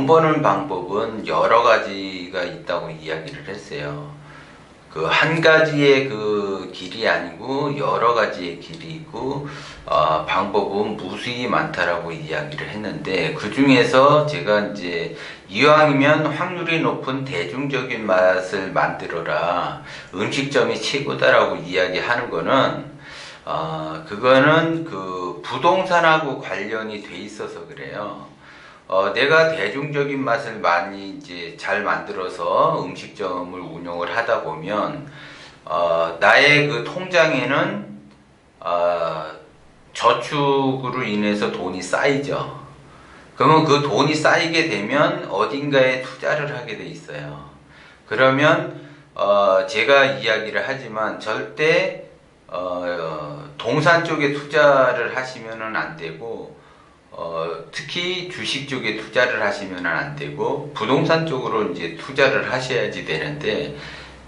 돈 버는 방법은 여러 가지가 있다고 이야기를 했어요. 그 한 가지의 그 길이 아니고 여러 가지의 길이 있고 방법은 무수히 많다라고 이야기를 했는데, 그 중에서 제가 이제 이왕이면 확률이 높은 대중적인 맛을 만들어라, 음식점이 최고다라고 이야기하는 거는 그거는 그 부동산하고 관련이 돼 있어서 그래요. 내가 대중적인 맛을 많이 이제 잘 만들어서 음식점을 운영을 하다 보면, 나의 그 통장에는, 저축으로 인해서 돈이 쌓이죠. 그러면 그 돈이 쌓이게 되면 어딘가에 투자를 하게 돼 있어요. 그러면, 제가 이야기를 하지만 절대, 동산 쪽에 투자를 하시면은 안 되고, 특히 주식 쪽에 투자를 하시면 안 되고 부동산 쪽으로 이제 투자를 하셔야지 되는데,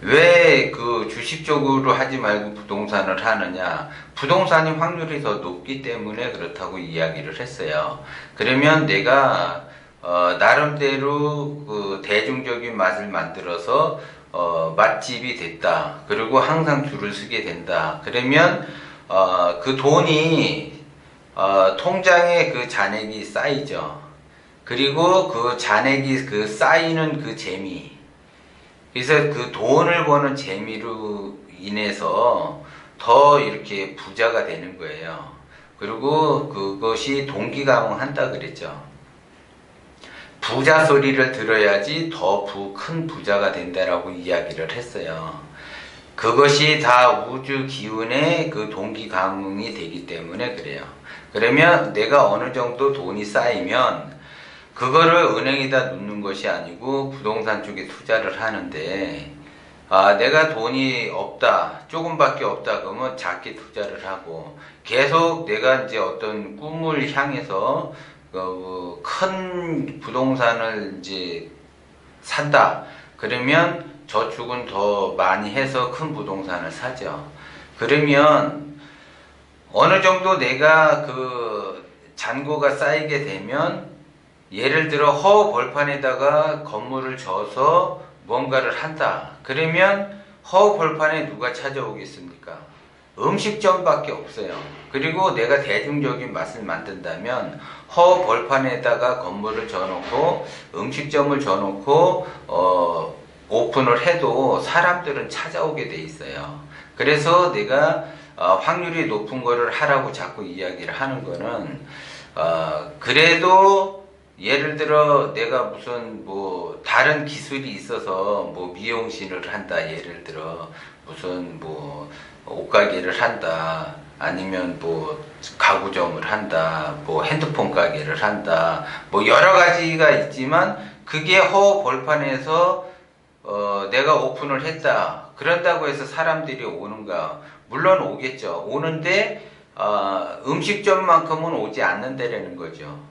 왜 그 주식 쪽으로 하지 말고 부동산을 하느냐? 부동산이 확률이 더 높기 때문에 그렇다고 이야기를 했어요. 그러면 내가 나름대로 그 대중적인 맛을 만들어서 맛집이 됐다. 그리고 항상 줄을 서게 된다. 그러면 그 돈이 통장에 그 잔액이 쌓이죠. 그리고 그 잔액이 그 쌓이는 그 재미. 그래서 그 돈을 버는 재미로 인해서 더 이렇게 부자가 되는 거예요. 그리고 그것이 동기감흥한다 그랬죠. 부자 소리를 들어야지 더 큰 부자가 된다라고 이야기를 했어요. 그것이 다 우주 기운의 그 동기감흥이 되기 때문에 그래요. 그러면 내가 어느 정도 돈이 쌓이면 그거를 은행에다 넣는 것이 아니고 부동산 쪽에 투자를 하는데, 내가 돈이 없다, 조금밖에 없다 그러면 작게 투자를 하고, 계속 내가 이제 어떤 꿈을 향해서 큰 부동산을 이제 산다. 그러면 저축은 더 많이 해서 큰 부동산을 사죠. 그러면 어느 정도 내가 그 잔고가 쌓이게 되면, 예를 들어 허허벌판에다가 건물을 져서 뭔가를 한다. 그러면 허허벌판에 누가 찾아오겠습니까? 음식점밖에 없어요. 그리고 내가 대중적인 맛을 만든다면 허허벌판에다가 건물을 져놓고 음식점을 져놓고 오픈을 해도 사람들은 찾아오게 돼 있어요. 그래서 내가 확률이 높은 거를 하라고 자꾸 이야기를 하는 거는, 그래도 예를 들어 내가 무슨 뭐 다른 기술이 있어서 뭐 미용실을 한다, 예를 들어 무슨 뭐 옷가게를 한다, 아니면 뭐 가구점을 한다, 뭐 핸드폰 가게를 한다, 뭐 여러 가지가 있지만 그게 허허벌판에서 내가 오픈을 했다, 그런다고 해서 사람들이 오는가? 물론 오겠죠. 오는데 음식점만큼은 오지 않는다라는 거죠.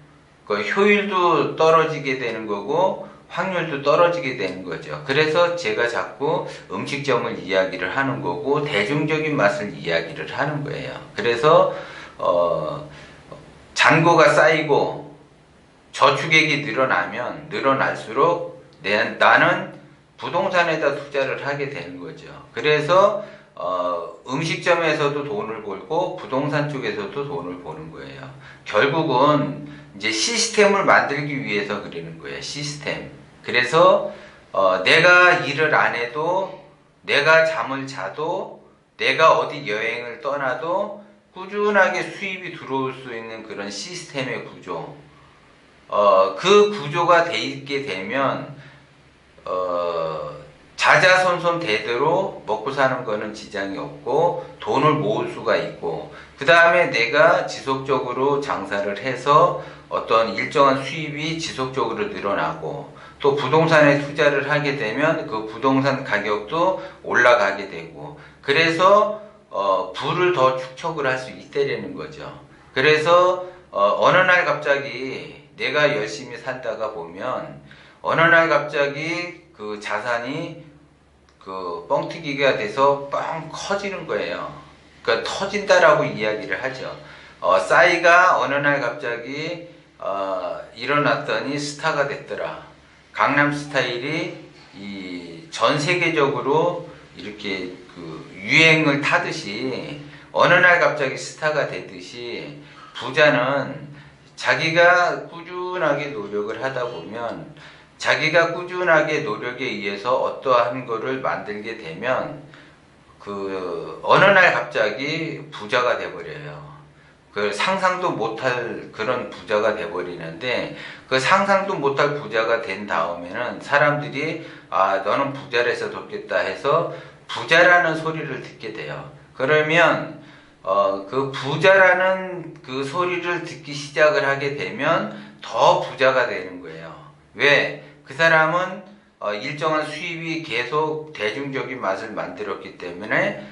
그 효율도 떨어지게 되는 거고 확률도 떨어지게 되는 거죠. 그래서 제가 자꾸 음식점을 이야기를 하는 거고 대중적인 맛을 이야기를 하는 거예요. 그래서 잔고가 쌓이고 저축액이 늘어나면 늘어날수록 나는 부동산에다 투자를 하게 되는 거죠. 그래서 음식점에서도 돈을 벌고 부동산 쪽에서도 돈을 버는 거예요. 결국은 이제 시스템을 만들기 위해서 그러는 거예요. 시스템. 그래서 내가 일을 안 해도, 내가 잠을 자도, 내가 어디 여행을 떠나도 꾸준하게 수입이 들어올 수 있는 그런 시스템의 구조. 그 구조가 돼 있게 되면 자자손손 대대로 먹고 사는 거는 지장이 없고 돈을 모을 수가 있고, 그 다음에 내가 지속적으로 장사를 해서 어떤 일정한 수입이 지속적으로 늘어나고, 또 부동산에 투자를 하게 되면 그 부동산 가격도 올라가게 되고, 그래서 부를 더 축적을 할 수 있다는 거죠. 그래서 어느 날 갑자기 내가 열심히 살다가 보면 어느 날 갑자기 그 자산이 그 뻥튀기가 돼서 빵 커지는 거예요. 그러니까 터진다라고 이야기를 하죠. 싸이가 어느 날 갑자기 일어났더니 스타가 됐더라. 강남 스타일이 전 세계적으로 이렇게 그 유행을 타듯이 어느 날 갑자기 스타가 되듯이 부자는 자기가 꾸준하게 노력을 하다 보면 자기가 꾸준하게 노력에 의해서 어떠한 거를 만들게 되면 그 어느 날 갑자기 부자가 돼버려요. 그 상상도 못할 그런 부자가 돼버리는데 그 상상도 못할 부자가 된 다음에는 사람들이 너는 부자라서 돕겠다 해서 부자라는 소리를 듣게 돼요. 그러면 그 부자라는 그 소리를 듣기 시작을 하게 되면 더 부자가 되는 거예요. 왜? 그 사람은 일정한 수입이 계속 대중적인 맛을 만들었기 때문에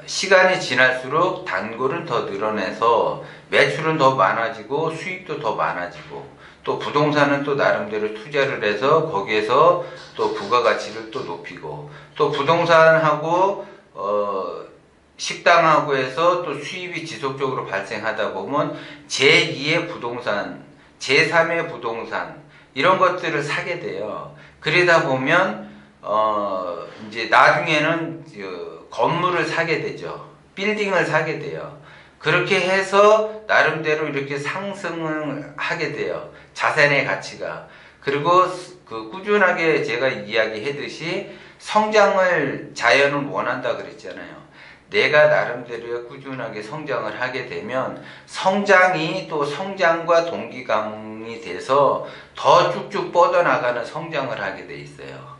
시간이 지날수록 단골은 더 늘어나서 매출은 더 많아지고 수익도 더 많아지고 또 부동산은 또 나름대로 투자를 해서 거기에서 또 부가가치를 또 높이고 또 부동산하고 식당하고 해서 또 수입이 지속적으로 발생하다 보면 제2의 부동산, 제3의 부동산 이런 것들을 사게 돼요. 그러다 보면 이제 나중에는 건물을 사게 되죠. 빌딩을 사게 돼요. 그렇게 해서 나름대로 이렇게 상승을 하게 돼요. 자산의 가치가. 그리고 그 꾸준하게 제가 이야기했듯이 성장을 자연은 원한다 그랬잖아요. 내가 나름대로 꾸준하게 성장을 하게 되면 성장이 또 성장과 동기감이 돼서 더 쭉쭉 뻗어나가는 성장을 하게 돼 있어요.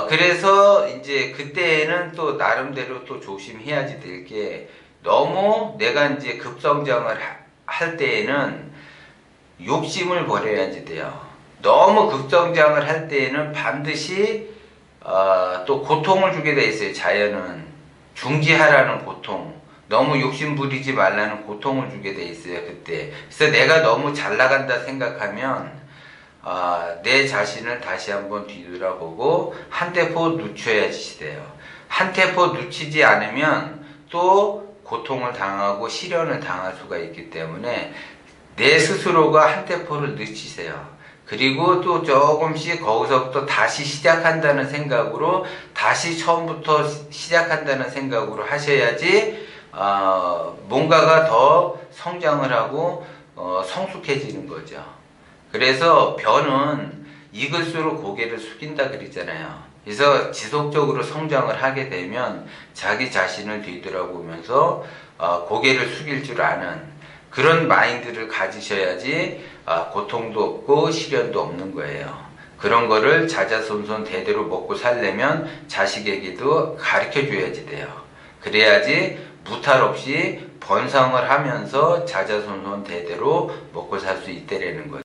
그래서 이제 그때는 또 나름대로 또 조심해야지 될 게 너무 내가 이제 급성장을 할 때에는 욕심을 버려야지 돼요. 너무 급성장을 할 때에는 반드시 또 고통을 주게 돼 있어요. 자연은 중지하라는 고통, 너무 욕심 부리지 말라는 고통을 주게 돼 있어요. 그때. 그래서 내가 너무 잘 나간다 생각하면 내 자신을 다시 한번 뒤돌아보고 한 템포 늦춰야지 돼요. 한 템포 늦추지 않으면 또 고통을 당하고 시련을 당할 수가 있기 때문에 내 스스로가 한 템포를 늦추세요. 그리고 또 조금씩 거기서부터 다시 시작한다는 생각으로 다시 처음부터 시작한다는 생각으로 하셔야지 뭔가가 더 성장을 하고 성숙해지는 거죠. 그래서 벼는 익을수록 고개를 숙인다 그랬잖아요. 그래서 지속적으로 성장을 하게 되면 자기 자신을 뒤돌아보면서 고개를 숙일 줄 아는 그런 마인드를 가지셔야지 고통도 없고 시련도 없는 거예요. 그런 거를 자자손손 대대로 먹고 살려면 자식에게도 가르쳐 줘야지 돼요. 그래야지 무탈 없이 번성을 하면서 자자손손 대대로 먹고 살 수 있다라는 거예요.